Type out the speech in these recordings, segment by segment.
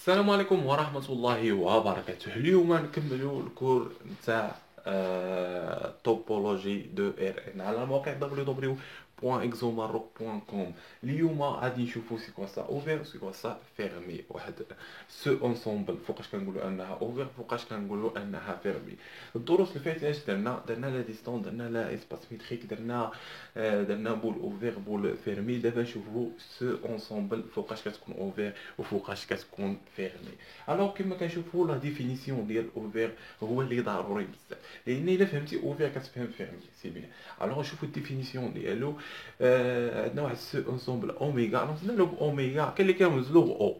السلام عليكم ورحمة الله وبركاته. اليوم نكملوا الكور نتاع توبولوجي دو ار ان على موقع www.exomaroc.com. اليوم غادي نشوفوا سي كوا سا اوفير سي كوا سا فيرمي، واحد سو اونسومبل فوقاش كنقولوا انها اوفير فوقاش كنقولوا انها فيرمي. الدروس اللي فاتت اش درنا لا ديستون، درنا لا اسباس ميتريك، درنا بول اوفير بول فيرمي. دابا نشوفوا سو اونسومبل فوقاش كتكون اوفير وفوقاش كتكون فيرمي. الوغ كما كنشوفوا لا ديفينيسيون ديال اوفير هو اللي ضروري بزاف، لان الا فهمتي اوفير كتفهم فيرمي سي بيان. الوغ نشوفوا الديفينيسيون ديالو. عندنا واحد سو انسومبل اوميغا، رمزنا له باوميغا. كاين اللي كيرمز له باو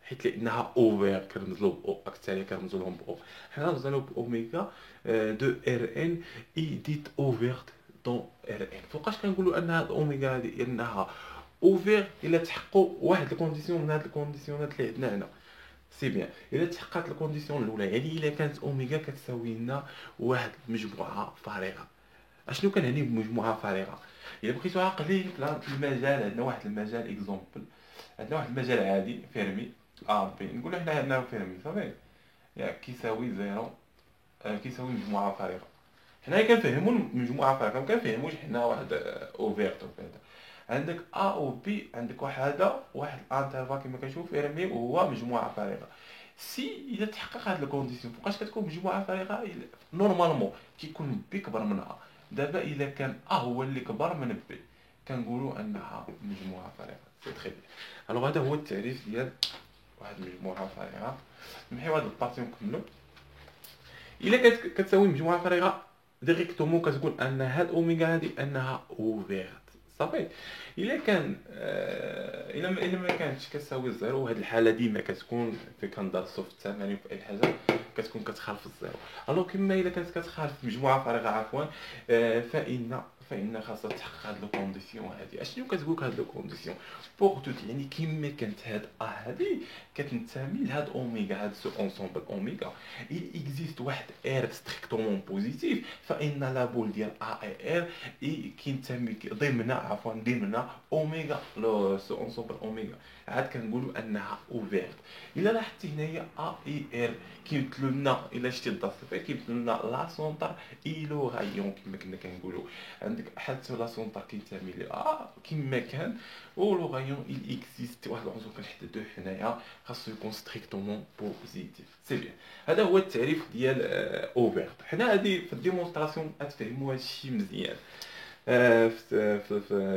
حيت لانها اوفير كنرمز له باو، اكثر كنرمز لهم باو. حنا رمزنا له باوميغا دو ار ان اي ديت اوفيرت دون ار ان. فوقاش كنقولوا ان هاد اوميغا هادي انها اوفير الا تحققوا واحد الكونديسيون من هاد الكونديسيونات اللي عندنا هنا سي بيان. الا تحققت الكونديسيون الاولى، يعني الا كانت اوميغا كتساوي لنا واحد المجموعه فارغه. اشنو كنعني بمجموعه فارغه؟ الا بغيتو عقلي في المجال، عندنا واحد المجال اكزومبل، عندنا واحد المجال عادي فيرمي ا بي، نقولوا حنا عندنا فيرمي صافي ياك كيساوي زيرو، كيساوي مجموعه فارغه. حنايا كنفهموا المجموعه فارغه، ما كنفهموش حنا واحد اوفيرت وكذا. عندك ا و بي، عندك واحد الانترفال كما كنشوف فيرمي وهو مجموعه فارغه. سي اذا تحقق هاد الكونديسيون فوقاش كتكون مجموعه فارغه؟ نورمالمون كيكون بي كبر من ا. دابا اذا كان ا هو اللي كبر من بي كنقولوا انها مجموعه فارغه. سي تري بيان. الوغ هذا هو التعريف ديال واحد المجموعه فارغه. نمحيو هاد البارتي ونكملو. الا كانت كتساوي مجموعه فارغه ديريكتومون كتقول ان هاد اوميغا هادي انها اوفيرت صافي. الا كان الا ما كانتش كتساوي الزيرو، هاد الحاله ديما كتكون في كندرسو في الثمانية وفي اي حاجه كتكون كتخالف الزيرو. الو كما الا كانت كتخالف مجموعه فارغه عفوا، فان خاصها تحقق هاد لو كونديسيون هادي. اشنو كتقول هاد لو كونديسيون؟ بوغ توت يعني كيما كانت هاد هادي كتنتمي لهاد اوميغا، هاد سو اونسومبل اوميغا. il existe واحد R strictement positif، فإن لابول ديال A et R كينتمي ضمن أوميغا لو سو أونسومبل أوميغا. عاد كنقولوا أنها أوفيرت. إلا لاحظتي هنايا A et R كيمثلوا لنا، إلا شتي الدرس اللي فات كيمثلوا لنا لا سونتر إي لو غايون كما كنا كنقولوا. عندك حتى لا سونتر كينتمي ل A كما كان، و لو غايون il existe واحد العنصر كنحددوه حنايا خاصو يكون ستريكتومون بوزيتيف. سي بيان. هذا هو التعريف ديال اوفيرت. حنا هذه في الديمونستراسيون غتفهموا هذا الشيء مزيان. في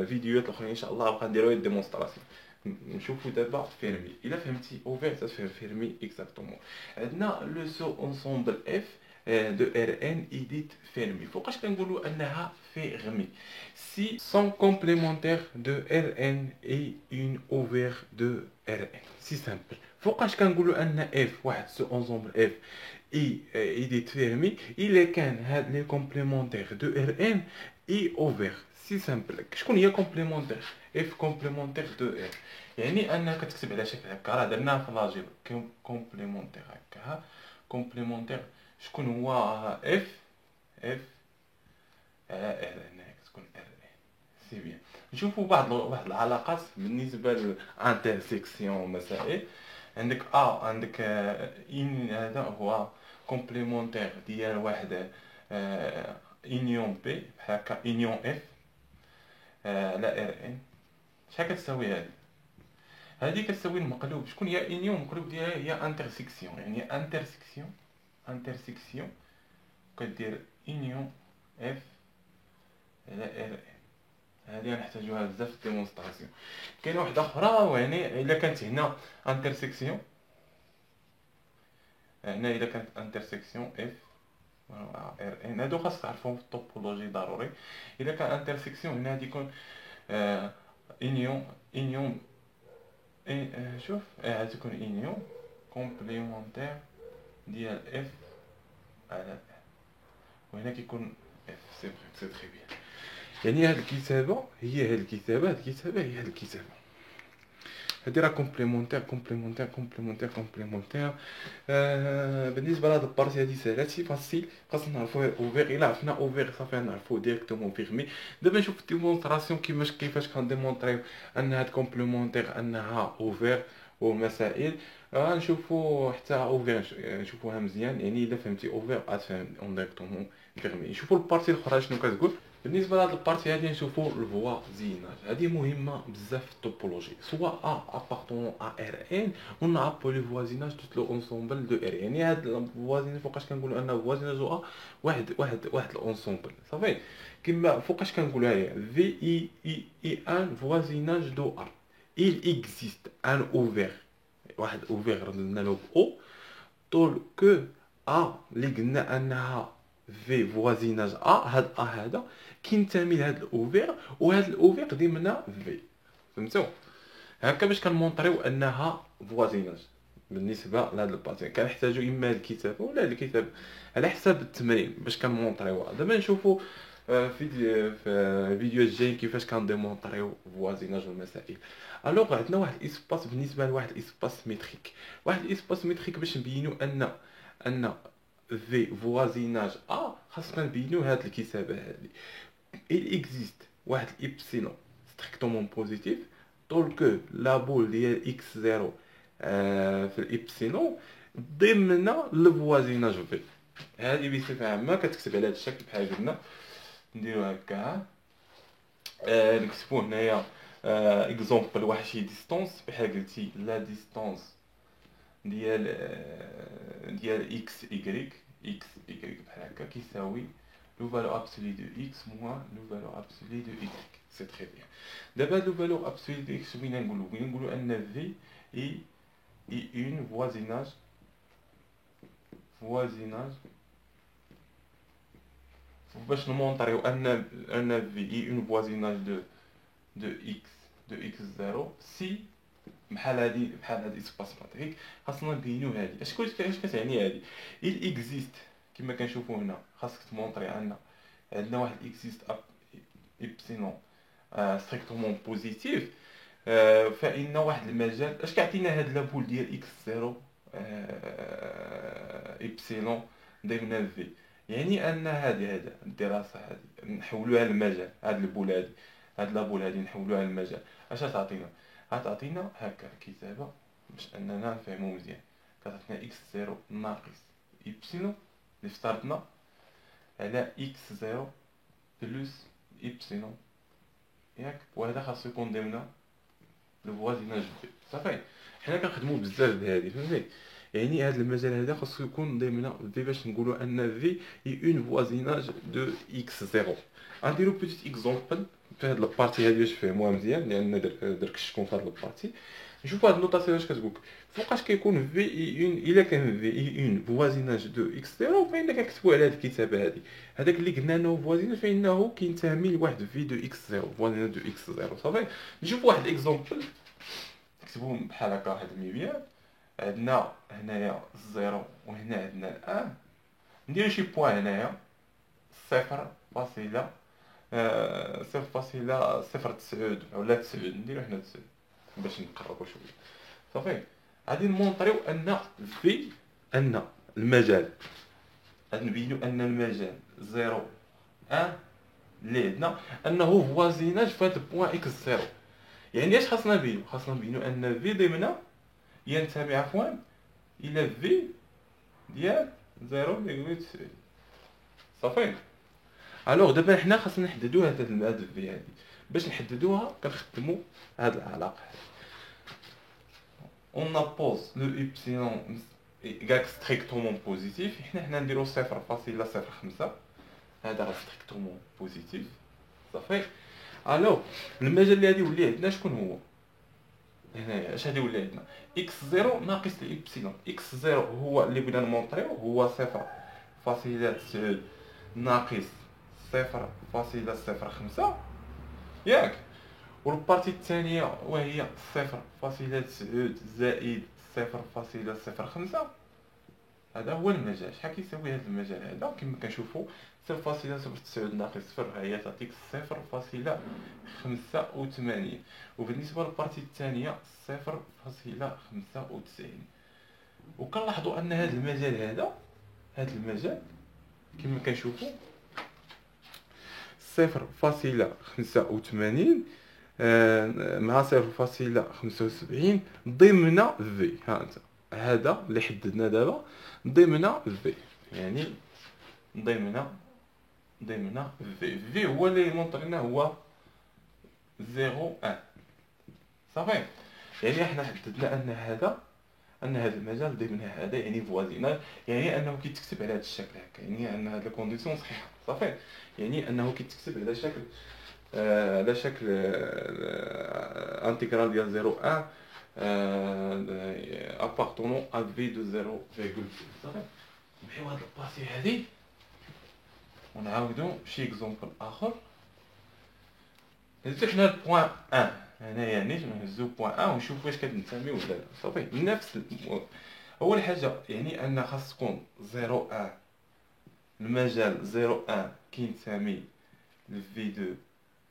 فيديوهات الاخرين ان شاء الله غنبقى نديروا الديمونستراسيون. نشوفوا دابا فيرمي. الا فهمتي اوفيرت تفهم فيرمي اكزاكتومون. عندنا لو سو اونسومبل اف دو ار ان ايديت فيرمي. فوقاش كنقولوا انها فيرمي؟ si son complémentaire de Rn est une ouvert de Rn. Si simple. فوقاش كنقولوا ان اف واحد سو اونسومبل اف اي ديتيرمي الا كان هاد لي كومبليمونتير دو ار ان اي اوفير. سي سامبل. شكون هي كومبليمونتير؟ اف كومبليمونتير دو ار، يعني انك كتكتب على شكل هكا. راه درناها في لاجيب كومبليمونتير هكا. كومبليمونتير شكون هو؟ اف ار هنايا كتكون ار ان. سي بيان. نشوفوا واحد العلاقات بالنسبه للانترسيكسيون مسائل. عندك عندك ان هذا هو كومبليمونتير ديال واحد انيون بي بحال هكا انيون اف لا ار ان. شحال كتساوي هذه؟ هذه كتساوي المقلوب. شكون هي انيون؟ المقلوب ديالها هي انترسيكسيون، يعني انترسيكسيون كدير انيون اف لا ار ان. هذه غنحتاجوها بزاف في الديمونستراسيون. كاينه واحده اخرى، ويعني الا كانت هنا انترسيكسيون، هنا اذا كانت انترسيكسيون اف ار ان، هادو خاص تعرفهم في الطوبولوجي ضروري. اذا كان انترسيكسيون هنا غادي يكون انيون شوف غادي تكون انيون كومبليمونتير ديال اف على ان، وهنا كيكون اف. سي فري سي تري بيان. يعني هاد الكتابه هي هاد الكتابه، هاد الكتابه هي هاد الكتابه. هادي راه كومبليمونتير كومبليمونتير كومبليمونتير كومبليمونتير. بالنسبه لهاد البارتي هادي ساهله سي فاسيل. خاصنا نعرفو اوفير. الا عرفنا اوفير صافي نعرفو ديريكتومون فيرمي. دابا نشوف الديمونستراسيون كيفاش كنديمونطريو ان هاد كومبليمونتير انها اوفير والمسائل غنشوفو حتى اوفير نشوفوها مزيان. يعني الا فهمتي اوفير غتفهم اون ديريكتومون فيرمي. نشوفو البارتي الاخرى شنو كتقول. بالنسبه لهاد البارتي هادي نشوفو الفوازيناج. هادي مهمه بزاف في التوبولوجي، سواء ابارتونون ا ار ان ولا ابولي فوازيناج توت لو اونسومبل دو ار. يعني هاد الفوازيناج فوقاش كنقولوا انه فوازيناج ا واحد الاونسومبل صافي. كما فوقاش كنقولها هي في اي ان فوازيناج دو ا. il existe un ouvert واحد اوفير درنا له او طول كو ا اللي قلنا انها في فوازيناج ا. هاد ا هذا كينتمي لهاد الاوفير، وهاد الاوفير ضمن في. فهمتوا؟ هكا باش كنمونطريو انها فوازيناج. بالنسبه لهاد الباتين كنحتاجو اما الكتاب ولا الكتاب على حساب التمرين باش كنمونطريوها. دابا نشوفوا في الفيديو الجاي كيفاش كنديمونطريو فوازيناج والمسائل. الوغ عندنا واحد الاسباس بالنسبه لواحد الاسباس ميتريك. واحد الاسباس ميتريك باش نبينوا ان في فوازيناج ا خاصنا نبينوا هاد الكتابه هادي. il existe واحد الابسيلون ستريكتومون بوزيتيف طول كو لا بول ديال اكس زيرو في الابسيلون ضمن الفوازيناج في. هذه بصفه عامه كتكتب على هذا الشكل بحال قلنا. نديرو هكا نكتبو هنايا اكزومبل واحد شي ديستونس بحال قلتي لا ديستونس ديال اكس ايكغيك بحال هكا كيساوي لو فالور ابسولي دو اكس موان لو فالور ابسولي دو ايكغيك. سي تري بيان. دابا لو فالور ابسولي دو اكس بغينا نقولو ان في اي اون فوازيناج باش نمونطريو ان في اي اون فوازيناج دو اكس زيرو سي بحال هادي اسباس ماتريك. خاصنا نبينو هادي اش كتعني هادي. il existe كما كنشوفو هنا خاصك تمونطري عندنا واحد اكزيست ابسيلون ستريكتومون بوزيتيف. فان واحد المجال اش كيعطينا هاد لابول ديال اكس زيرو ابسيلون ضمن في. يعني ان هذا الدراسه هذه نحولوها للمجال. هاد البول هاد لابول هادي نحولوها للمجال. اش تعطينا؟ غتعطينا هكا الكتابه باش اننا نفهمو مزيان. كتعطينا اكس زيرو ناقص ابسيلون اللي افترضنا على اكس زيرو بلس ابسيلون ياك. وهذا خاصو يكون ضمن الفوازيناج في. صافي حنا كنخدمو بزاف بهادي فهمتي. يعني هذا المجال هذا خاصو يكون ضمن في باش نقولوا ان في اي اون فوازيناج دو اكس زيرو. غنديرو بيتيت اكزومبل في هاد البارتي هادي باش تفهموها مزيان لان دركشتكم في هاد البارتي. نشوفوا هاد النوطاسيون اش كتقول. فوقاش كيكون في اي اون الا كان في اي اون فوازيناج دو اكس زيرو فإن كنكتبوا على هاد الكتابه هادي هذاك اللي قلنا انه فوازيناج فانه كينتمي لواحد في دو اكس زيرو فوازيناج دو اكس زيرو. صافي نشوفوا واحد اكزومبل نكتبوهم بحال هكا واحد الميبيان. عندنا هنايا الزيرو وهنا عندنا الان. نديرو شي بوان هنايا صفر فاصلة صفر فاصلة صفر تسعود ولا تسعود. نديرو حنا تسعود باش نقربو شويه. صافي غادي نمونطريو ان المجال غادي نبينو ان المجال زيرو ان اللي عندنا انه فوازيناج في هاد البوان اكس زيرو. يعني اش خاصنا نبينو؟ خاصنا نبينو ان في ضمن ينتمي عفوا الى في ديال 0.9. صافي الوغ دابا حنا خاصنا نحددو هاد في هادي. باش نحددوها كنخدمو هاد العلاقه اون ابوز لو ايبسيلون كاع ستريكتومون بوزيتيف. حنا نديرو 0.05. هذا راه ستريكتومون بوزيتيف. صافي الوغ المجال اللي غادي يولي عندنا شكون هو هنايا؟ اش غادي يولي عندنا؟ اكس زيرو ناقص الابسيلون. اكس زيرو هو اللي بغينا نمونطريو هو 0.9 ناقص 0.05 ياك. والبارتي الثانيه وهي 0.9 زائد 0.05. هذا هو المجال. شحال كيساوي هذا المجال هذا؟ كما كنشوفوا 0.09 ناقص 0 هي تعطيك 0.85. وبالنسبه للبارتي الثانيه 0.95. وكنلاحظوا ان هذا المجال كما كنشوفوا 0.85 مع 0.75 ضمن في. ها انت هذا اللي حددنا دابا ضمن في، يعني ضمن في هو اللي مونطرينا هو 0.1 صافي. يعني احنا حددنا ان هذا المجال ضمن هذا، يعني فوازيناج، يعني انه كيتكتب على هذا الشكل هكا، يعني ان هذه الكونديسيون صحيحه صافي. يعني انه كيتكتب على شكل انتيغرال ديال 0.1 appartenant à v de 0,2 صافي. نمشيو هاد الباسي هادي ونعاودو شي اكزومبل اخر. هزو حنا البوان 1 هنايا، يعني نهزو بوان 1 ونشوف واش كتنتمي ولا لا صافي. نفس اول حاجه يعني ان خاص تكون 0.1 المجال 0.1 كينتمي لفي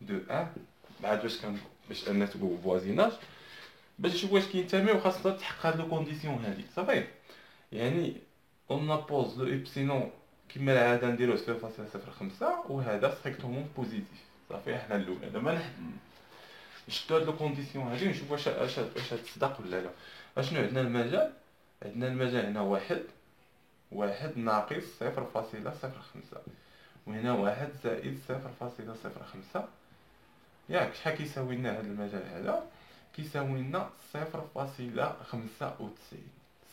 دو 1 بعد باش ان تقول فوازيناج باش نشوف واش كينتمي، وخاصنا تحقق هاد لو كونديسيون هادي صافي. يعني اون بوز لو ايبسيلون كما العاده نديروه 0.05 وهذا ستريكتومون بوزيتيف صافي. حنا الاولى دابا نشدو هاد لو كونديسيون هادي ونشوف واش تصدق ولا لا. اشنو عندنا المجال؟ عندنا المجال هنا واحد ناقص 0.05 وهنا 1 زائد 0.05 ياك. شحال كيساوي لنا هاد المجال هذا؟ كيساوي لنا 0.95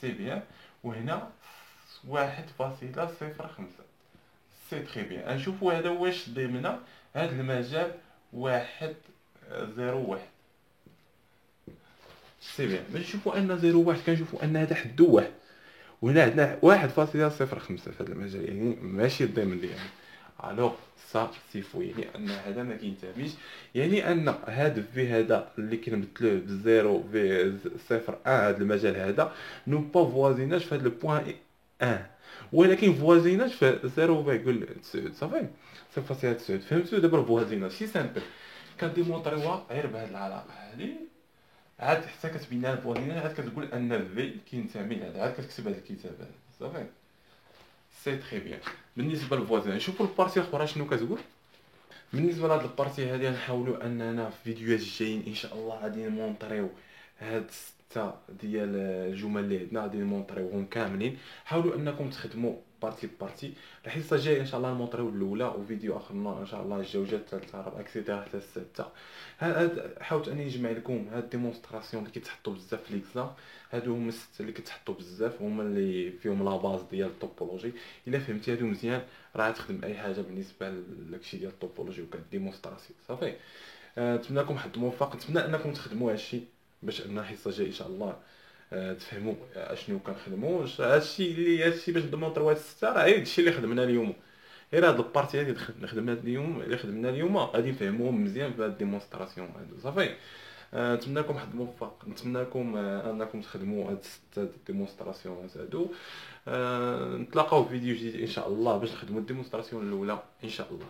سي بيان، وهنا 1.05 سي تري بيان. نشوفوا هذا واش ضمن هاد المجال 1.01 سي بيان. باش نشوفوا ان 0.1 كنشوفوا ان هذا حدو 1 وهنا عندنا 1.05 في هذا المجال، يعني ماشي ضمن يعني. الوغ سا سيفو، يعني ان هذا ما كينتميش، يعني ان هذا في هذا اللي كنمثلوه بزيرو في 0.1 هذا المجال هذا نو با فوازيناج في هذا البوان 1 ولكن فوازيناج في 0.9 صافي 0.9. فهمتوا دابا الفوازيناج سي سامبل كنديمونطريوها غير بهذه العلاقه هذه، عاد حتى كتبين لنا الفوازيناج عاد كتقول ان في كينتمي لهذا، عاد كتكتب هذا الكتاب هذا صافي. سي تري بيان. بالنسبه للفوازين شوفوا البارتي الاخرى شنو كتقول. بالنسبه لهاد البارتي هادي غنحاولوا اننا في فيديوهات الجايين ان شاء الله غادي نمونطريو هاد 6 ديال الجمل اللي عندنا، غادي نمونطريوهم كاملين. حاولوا انكم تخدموا بارتي بارتي. الحصه الجايه ان شاء الله نمونطريو الاولى وفيديو اخر ان شاء الله الجوجه الثالثه الرابعه اكسيتيرا حتى السادسه. حاولت اني نجمع لكم هاد ديمونستراسيون اللي كيتحطوا بزاف في ليكزام. هادو هما 6 اللي كيتحطوا بزاف، هما اللي فيهم لا باز ديال الطوبولوجي. الا فهمتي هادو مزيان راه تخدم اي حاجه بالنسبه لداكشي ديال الطوبولوجي وكديمونستراسيون صافي. نتمنى لكم حظ موفق، نتمنى انكم تخدموا هادشي باش ان الحصه الجايه ان شاء الله تفهموا اشنو كنخدموا. هادشي باش نديمونطريو هاد 6 راه غير هادشي اللي خدمنا اليوم. غير هاد البارتي هادي خدمنا اليوم اللي خدمنا اليوم غادي نفهموهم مزيان في هاد الديمونستراسيون هادو صافي. نتمنى لكم حظ موفق، نتمنى لكم انكم تخدموا هاد 6 ديمونستراسيون هادو. نتلاقاو في فيديو جديد ان شاء الله باش نخدموا الديمونستراسيون الاولى ان شاء الله.